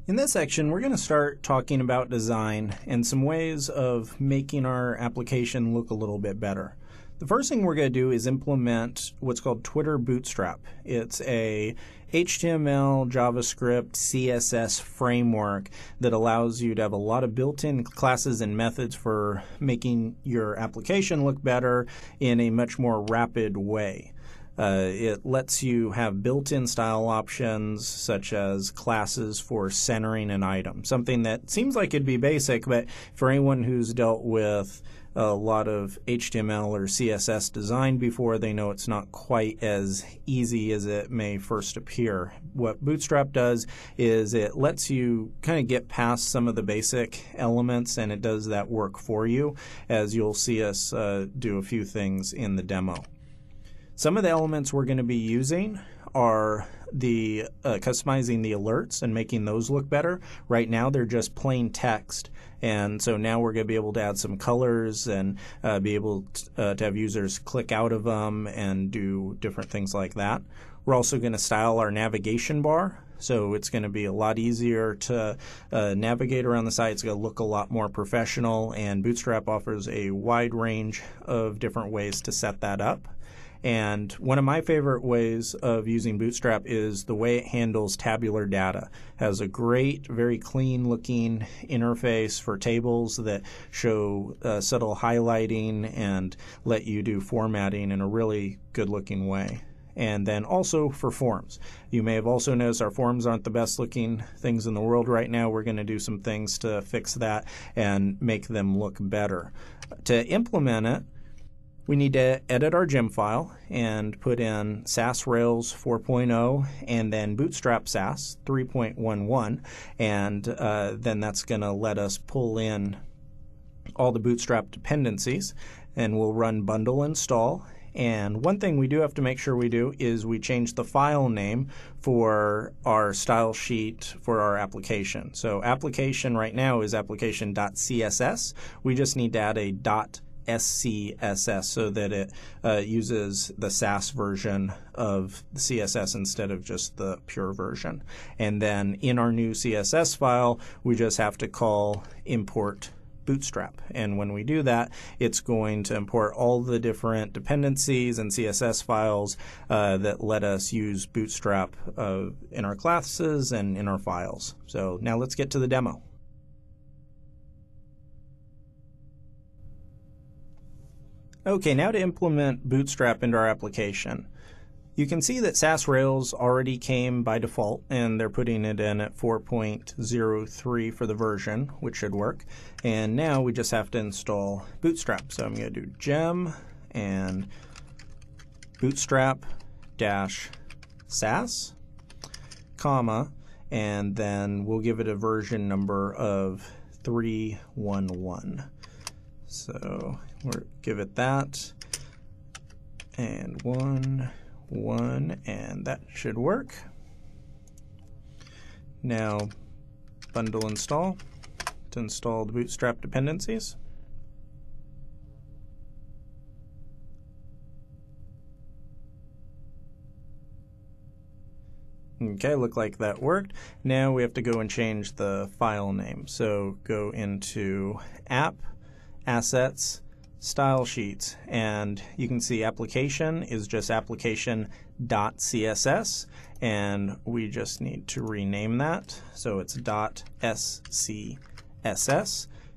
In this section, we're going to start talking about design and some ways of making our application look a little bit better. The first thing we're going to do is implement what's called Twitter Bootstrap. It's a HTML, JavaScript, CSS framework that allows you to have a lot of built-in classes and methods for making your application look better in a much more rapid way. It lets you have built-in style options such as classes for centering an item, something that seems like it'd be basic, but for anyone who's dealt with a lot of HTML or CSS design before, they know it's not quite as easy as it may first appear. What Bootstrap does is it lets you kind of get past some of the basic elements, and it does that work for you, as you'll see us do a few things in the demo. Some of the elements we're going to be using are the customizing the alerts and making those look better. Right now they're just plain text, and so now we're going to be able to add some colors and be able to have users click out of them and do different things like that. We're also going to style our navigation bar, so it's going to be a lot easier to navigate around the site. It's going to look a lot more professional, and Bootstrap offers a wide range of different ways to set that up. And one of my favorite ways of using Bootstrap is the way it handles tabular data. It has a great, very clean looking interface for tables that show subtle highlighting and let you do formatting in a really good looking way. And then also for forms. You may have also noticed our forms aren't the best looking things in the world right now. We're going to do some things to fix that and make them look better. To implement it, we need to edit our gem file and put in Sass Rails 4.0 and then Bootstrap Sass 3.11, and then that's going to let us pull in all the Bootstrap dependencies, and we'll run bundle install. And one thing we do have to make sure we do is we change the file name for our style sheet for our application. So application right now is application.css. We just need to add a .scss so that it uses the Sass version of the CSS instead of just the pure version. And then in our new CSS file, we just have to call import Bootstrap. And when we do that, it's going to import all the different dependencies and CSS files that let us use Bootstrap in our classes and in our files. So now let's get to the demo. Okay, now to implement Bootstrap into our application. You can see that Sass Rails already came by default, and they're putting it in at 4.03 for the version, which should work. And now we just have to install Bootstrap. So I'm going to do gem and bootstrap -sass, comma, and then we'll give it a version number of 3.11. So we'll give it that, and 1, and that should work. Now bundle install to install the Bootstrap dependencies. Okay, look like that worked. Now we have to go and change the file name. So go into app, assets, style sheets, and you can see application is just application.css, and we just need to rename that so it's .scss.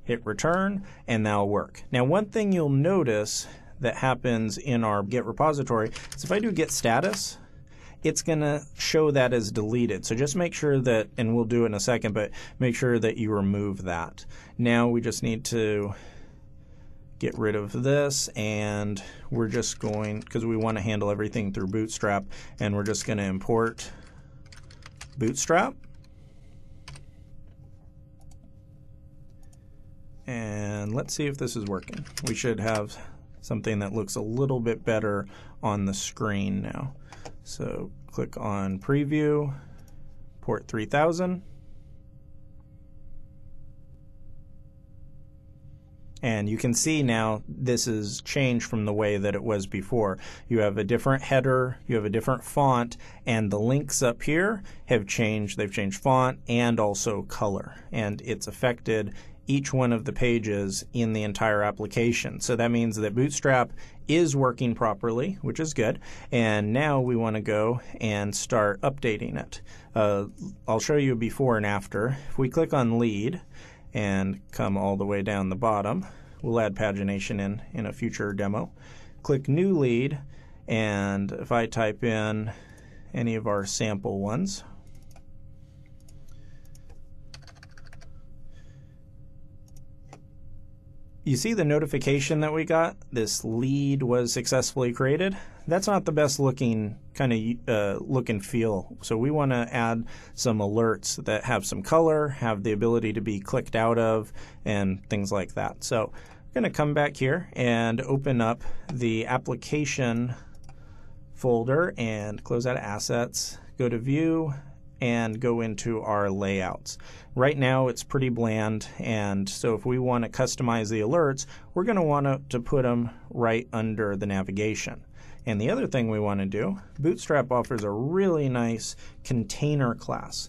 Hit return, and that'll work. Now one thing you'll notice that happens in our Git repository is if I do git status, it's going to show that as deleted. So just make sure that, and we'll do it in a second, but make sure that you remove that. Now we just need to get rid of this, and we're just going, because we want to handle everything through Bootstrap, and we're just going to import Bootstrap. And let's see if this is working. We should have something that looks a little bit better on the screen now. So click on preview, port 3000. And you can see now this is changed from the way that it was before. You have a different header, you have a different font, and the links up here have changed. They've changed font and also color, and it's affected each one of the pages in the entire application. So that means that Bootstrap is working properly, which is good. And now we want to go and start updating it. I'll show you before and after. If we click on lead and come all the way down the bottom, we'll add pagination in a future demo. Click new lead, and if I type in any of our sample ones, you see the notification that we got, this lead was successfully created. That's not the best looking kind of look and feel. So we want to add some alerts that have some color, have the ability to be clicked out of, and things like that. So I'm going to come back here and open up the application folder and close out of assets, go to view, and go into our layouts. Right now it's pretty bland, and so if we want to customize the alerts, we're going to want to put them right under the navigation. And the other thing we want to do, Bootstrap offers a really nice container class.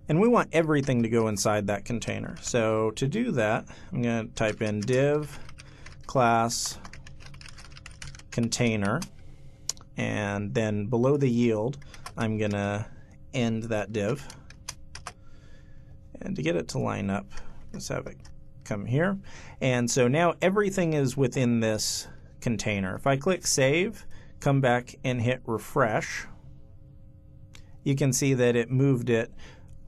And we want everything to go inside that container. So to do that, I'm going to type in div class container, and then below the yield, I'm going to end that div. And to get it to line up, let's have it come here. And so now everything is within this container. If I click save, come back and hit refresh, you can see that it moved it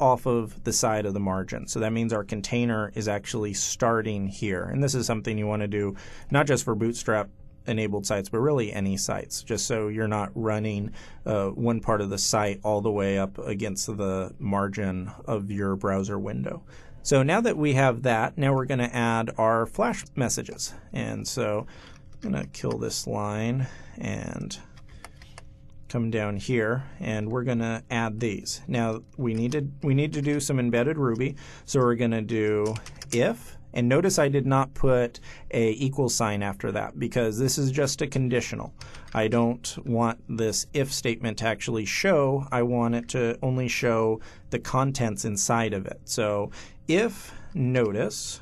off of the side of the margin. So that means our container is actually starting here. And this is something you want to do not just for Bootstrap enabled sites, but really any sites, just so you're not running one part of the site all the way up against the margin of your browser window. So now that we have that, now we're going to add our flash messages. And so I'm going to kill this line and come down here, and we're going to add these. Now we need to do some embedded Ruby, so we're going to do if. And notice I did not put a equal sign after that because this is just a conditional. I don't want this if statement to actually show. I want it to only show the contents inside of it. So if notice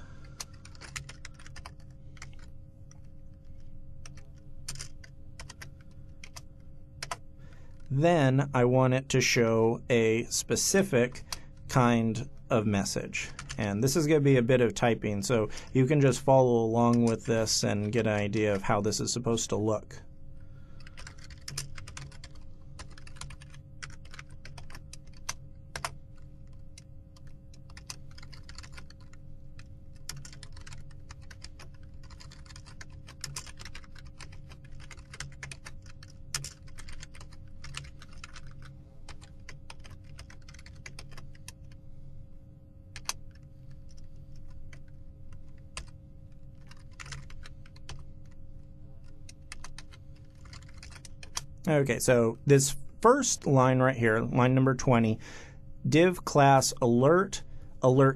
then I want it to show a specific kind of message. And this is going to be a bit of typing, so you can just follow along with this and get an idea of how this is supposed to look. Okay, so this first line right here, line number 20, div class alert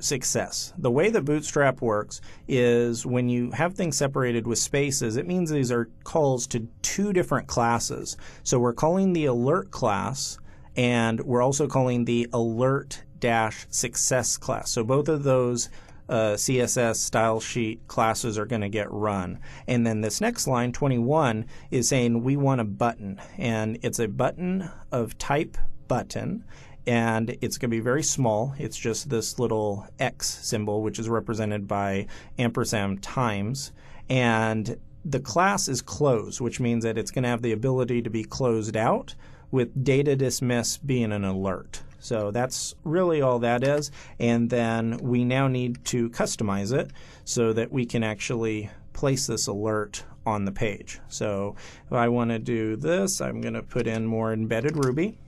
success. The way that Bootstrap works is when you have things separated with spaces, it means these are calls to two different classes. So we're calling the alert class, and we're also calling the alert-success class. So both of those CSS style sheet classes are going to get run. And then this next line, 21, is saying we want a button. And it's a button of type button. And it's going to be very small. It's just this little X symbol, which is represented by ampersand times. And the class is closed, which means that it's going to have the ability to be closed out, with data dismiss being an alert. So that's really all that is. And then we now need to customize it so that we can actually place this alert on the page. So if I want to do this, I'm going to put in more embedded Ruby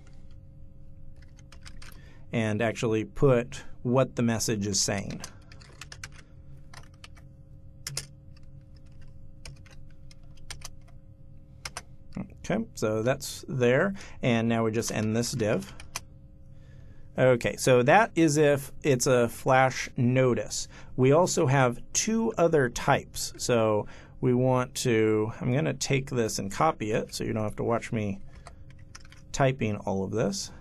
and actually put what the message is saying. Okay, so that's there. And now we just end this div. Okay, so that is if it's a flash notice. We also have two other types. So we want to, I'm going to take this and copy it so you don't have to watch me typing all of this.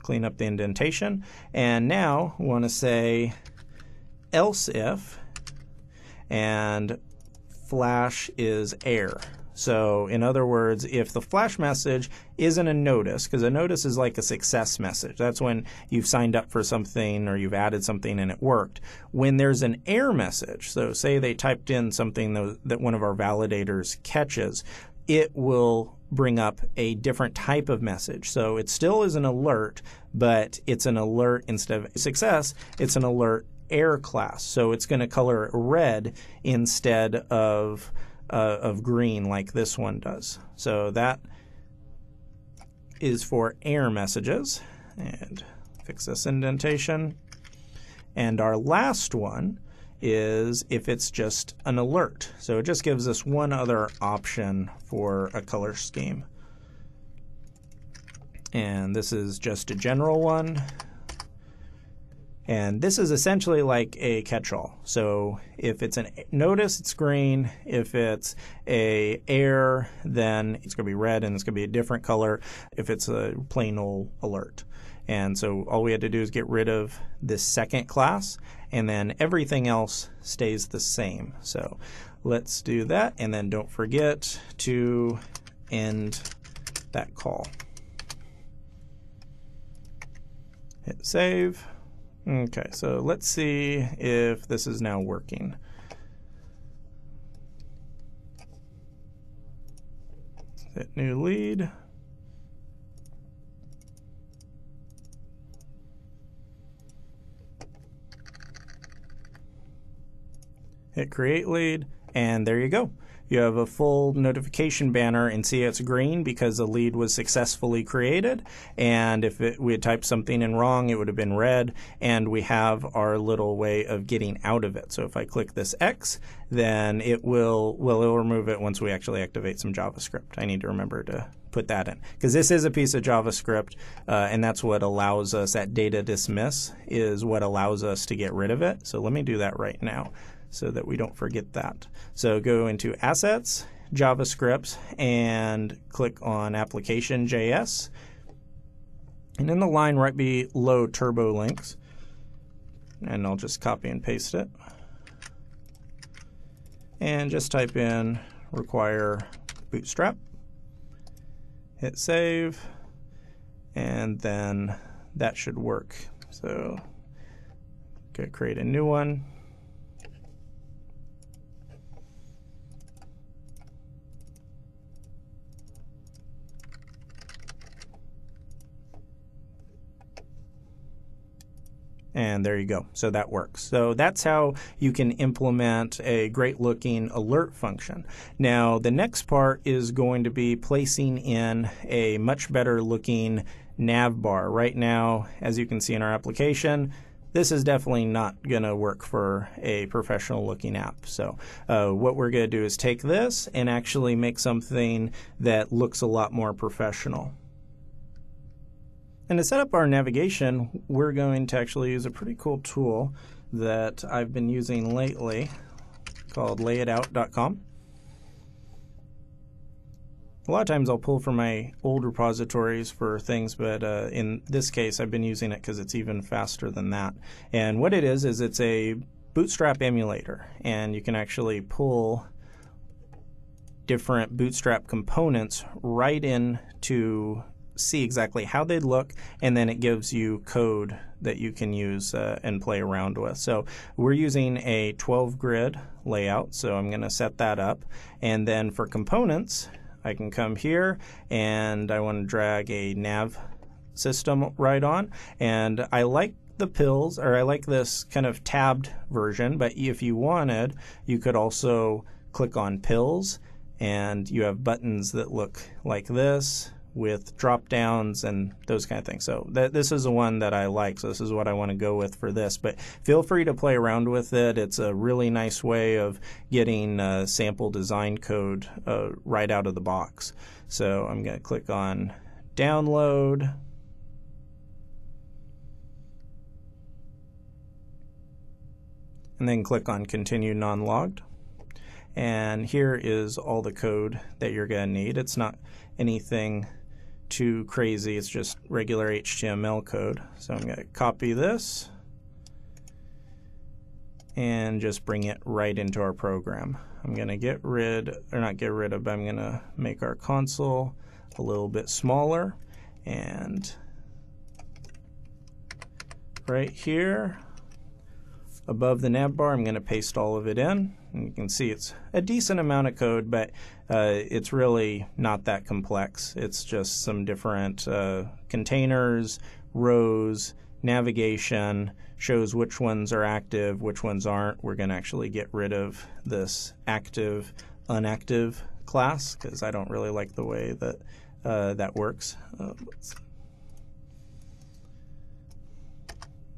Clean up the indentation. And now we want to say else if, and flash is error. So in other words, if the flash message isn't a notice, because a notice is like a success message. That's when you've signed up for something or you've added something and it worked. When there's an error message, so say they typed in something that one of our validators catches, it will bring up a different type of message. So it still is an alert, but it's an alert instead of success, it's an alert error class. So it's going to color it red instead of green like this one does. So that is for error messages. And fix this indentation. And our last one is if it's just an alert. So it just gives us one other option for a color scheme. And this is just a general one. And this is essentially like a catch-all. So if it's a notice, it's green. If it's a error, then it's going to be red, and it's going to be a different color if it's a plain old alert. And so all we had to do is get rid of this second class, and then everything else stays the same. So let's do that, and then don't forget to end that call. Hit save. Okay, so let's see if this is now working. Hit new lead. Hit create lead, and there you go. You have a full notification banner, and see it's green because the lead was successfully created. And if we had typed something in wrong, it would have been red. And we have our little way of getting out of it. So if I click this X, then it'll remove it once we actually activate some JavaScript. I need to remember to put that in because this is a piece of JavaScript, and that's what allows us, that data dismiss is what allows us to get rid of it. So let me do that right now, so that we don't forget that. So go into Assets, JavaScript, and click on Application.js. And in the line right below Turbo Links, and I'll just copy and paste it. And just type in require Bootstrap. Hit save, and then that should work. So go create a new one. And there you go. So that works. So that's how you can implement a great looking alert function. Now the next part is going to be placing in a much better looking nav bar. Right now, as you can see in our application, this is definitely not going to work for a professional looking app. So what we're going to do is take this and actually make something that looks a lot more professional. And to set up our navigation, we're going to actually use a pretty cool tool that I've been using lately called layitout.com. A lot of times I'll pull from my old repositories for things, but in this case I've been using it because it's even faster than that. And what it is it's a Bootstrap emulator, and you can actually pull different Bootstrap components right in to see exactly how they'd look, and then it gives you code that you can use and play around with. So we're using a 12 grid layout, so I'm going to set that up. And then for components, I can come here and I want to drag a nav system right on, and I like the pills, or I like this kind of tabbed version, but if you wanted, you could also click on pills, and you have buttons that look like this with drop downs and those kind of things. So this is the one that I like, so this is what I want to go with for this, but feel free to play around with it. It's a really nice way of getting sample design code right out of the box. So I'm going to click on download, and then click on Continue Non-Logged. And here is all the code that you're going to need. It's not anything too crazy, it's just regular HTML code. So I'm going to copy this and just bring it right into our program. I'm going to get rid, or not get rid of, but I'm going to make our console a little bit smaller, and right here above the nav bar I'm going to paste all of it in, and you can see it's a decent amount of code, but it's really not that complex. It's just some different containers, rows, navigation, shows which ones are active, which ones aren't. We're going to actually get rid of this active, unactive class because I don't really like the way that that works.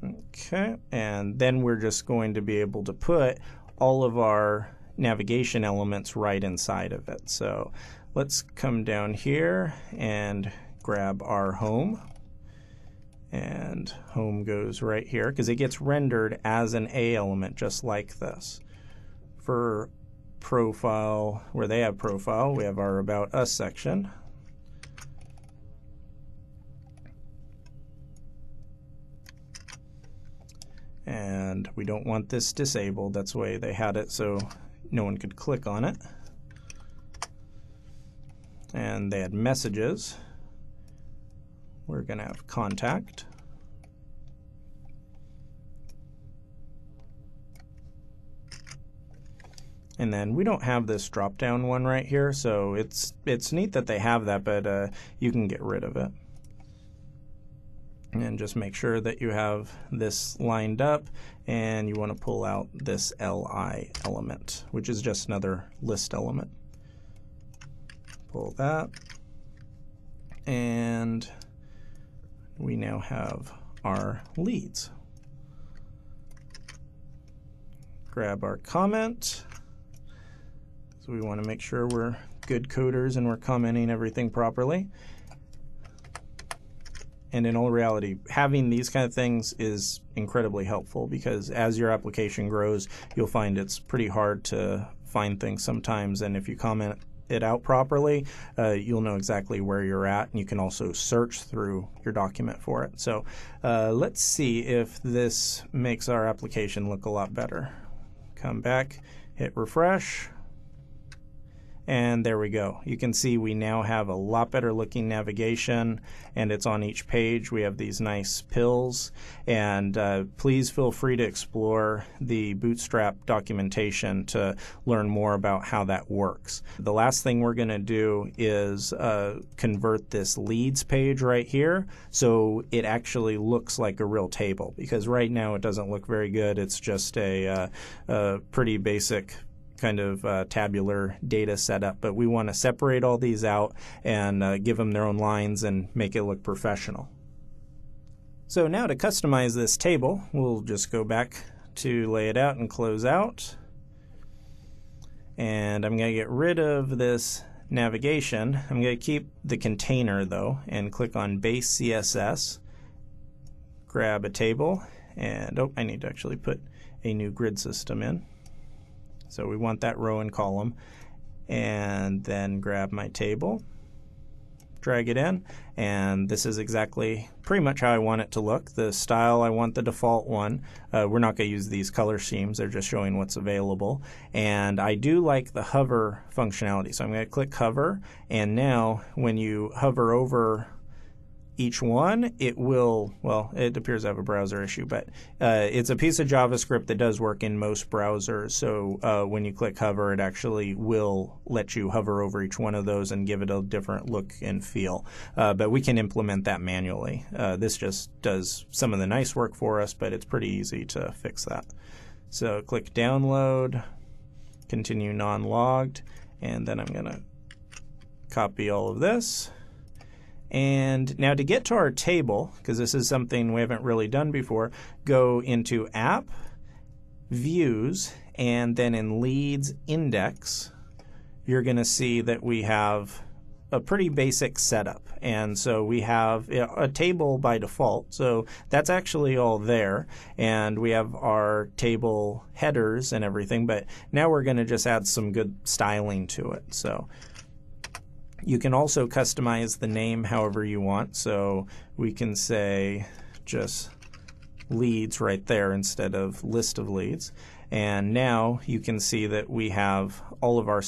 Okay, and then we're just going to be able to put all of our navigation elements right inside of it. So let's come down here and grab our home. And home goes right here because it gets rendered as an A element just like this. For profile, where they have profile, we have our About Us section. And we don't want this disabled. That's the way they had it so no one could click on it. And they had messages. We're going to have contact. And then we don't have this drop-down one right here, so it's neat that they have that, but you can get rid of it. And just make sure that you have this lined up, and you want to pull out this LI element, which is just another list element. Pull that, and we now have our leads. Grab our comment. So we want to make sure we're good coders and we're commenting everything properly. And in all reality, having these kind of things is incredibly helpful because as your application grows, you'll find it's pretty hard to find things sometimes, and if you comment it out properly, you'll know exactly where you're at, and you can also search through your document for it. So let's see if this makes our application look a lot better. Come back, hit refresh, and there we go. You can see we now have a lot better looking navigation, and it's on each page. We have these nice pills, and please feel free to explore the Bootstrap documentation to learn more about how that works. The last thing we're going to do is convert this leads page right here so it actually looks like a real table, because right now it doesn't look very good. It's just a pretty basic kind of tabular data setup, but we want to separate all these out and give them their own lines and make it look professional. So now to customize this table, we'll just go back to lay it out and close out. And I'm going to get rid of this navigation. I'm going to keep the container though and click on Base CSS, grab a table, and I need to actually put a new grid system in. So we want that row and column, and then grab my table, drag it in, and this is exactly pretty much how I want it to look. The style, I want the default one. We're not going to use these color schemes, they're just showing what's available. And I do like the hover functionality, so I'm going to click hover, and now when you hover over each one, it will, well, it appears to have a browser issue, but it's a piece of JavaScript that does work in most browsers. So when you click hover, it actually will let you hover over each one of those and give it a different look and feel. But we can implement that manually. This just does some of the nice work for us, but it's pretty easy to fix that. So click download, continue non-logged, and then I'm going to copy all of this. And now to get to our table, because this is something we haven't really done before, go into App, Views, and then in Leads Index, you're going to see that we have a pretty basic setup. And so we have a table by default, so that's actually all there, and we have our table headers and everything, but now we're going to just add some good styling to it. So you can also customize the name however you want, so we can say just leads right there instead of list of leads. And now you can see that we have all of our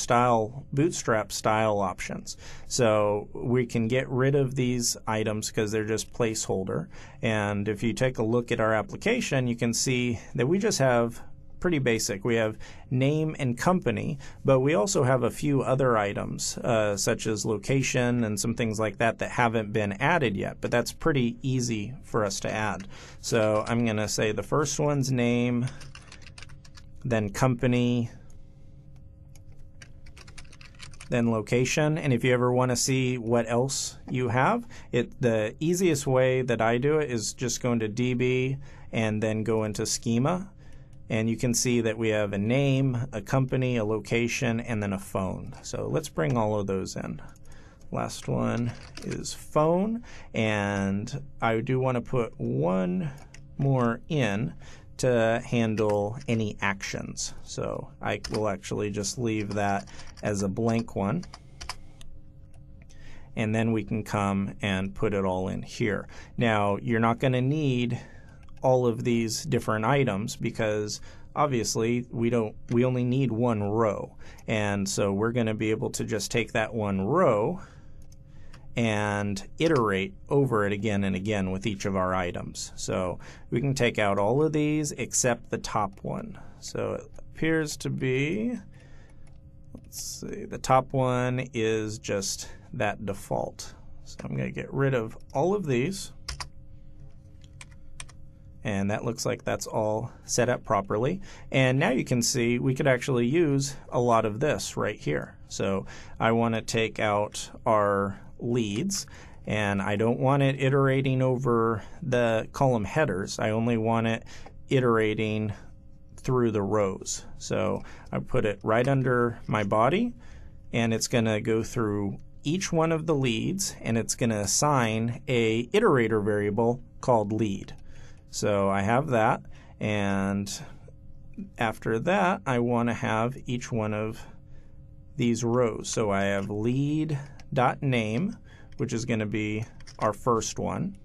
Bootstrap style options. So we can get rid of these items because they're just placeholder. And if you take a look at our application, you can see that we just have pretty basic. We have name and company, but we also have a few other items such as location and some things like that that haven't been added yet, but that's pretty easy for us to add. So I'm going to say the first one's name, then company, then location. And if you ever want to see what else you have, the easiest way that I do it is just go into DB and then go into schema. And you can see that we have a name, a company, a location, and then a phone. So let's bring all of those in. Last one is phone, and I do want to put one more in to handle any actions. So I will actually just leave that as a blank one. And then we can come and put it all in here. Now, you're not going to need all of these different items because obviously we only need one row. And so we're going to be able to just take that one row and iterate over it again and again with each of our items. So we can take out all of these except the top one. So it appears to be, let's see, the top one is just that default. So I'm going to get rid of all of these. And that looks like that's all set up properly. And now you can see we could actually use a lot of this right here. So I want to take out our leads, and I don't want it iterating over the column headers. I only want it iterating through the rows. So I put it right under my body, and it's going to go through each one of the leads, and it's going to assign a iterator variable called lead. So I have that, and after that I want to have each one of these rows. So I have lead.name, which is going to be our first one.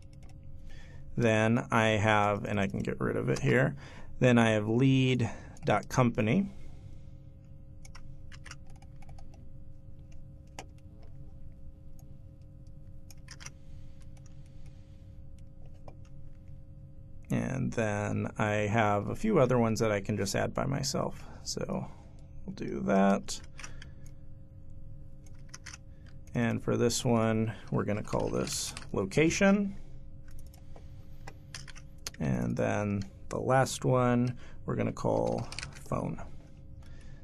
Then I have, and I can get rid of it here, then I have lead.company. And then I have a few other ones that I can just add by myself. So we'll do that. And for this one, we're going to call this location. And then the last one, we're going to call phone.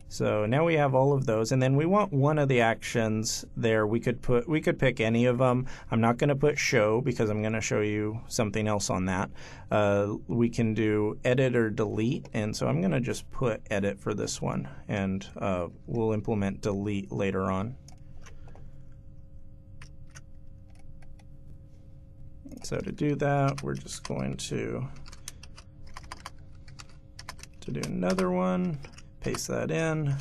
So now we have all of those, and then we want one of the actions there. We could pick any of them. I'm not going to put show because I'm going to show you something else on that. We can do edit or delete, and so I'm going to just put edit for this one, and we'll implement delete later on. So to do that, we're just going to do another one. Paste that in,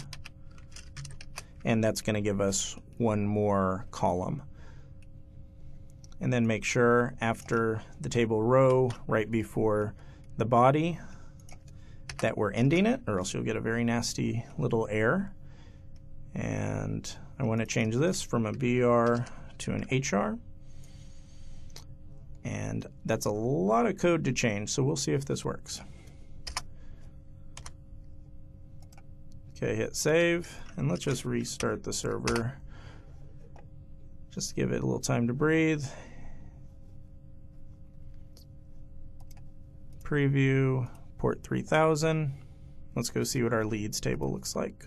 and that's going to give us one more column. And then make sure after the table row, right before the body, that we're ending it, or else you'll get a very nasty little error. And I want to change this from a BR to an HR. And that's a lot of code to change, so we'll see if this works. Okay, hit save, and let's just restart the server. Just give it a little time to breathe. Preview, port 3000. Let's go see what our leads table looks like.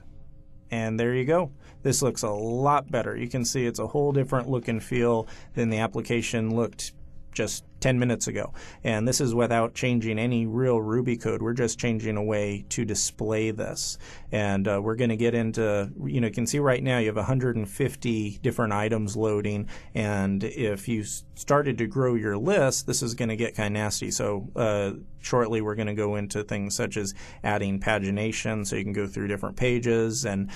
And there you go. This looks a lot better. You can see it's a whole different look and feel than the application looked just 10 minutes ago. And this is without changing any real Ruby code. We're just changing a way to display this. And we're going to get into, you can see right now you have 150 different items loading. And if you started to grow your list, this is going to get kind of nasty. So shortly we're going to go into things such as adding pagination, so you can go through different pages, and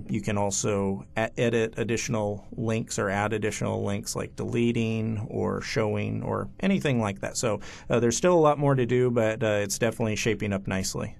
you can also edit additional links or add additional links like deleting or showing or anything like that. So there's still a lot more to do, but it's definitely shaping up nicely.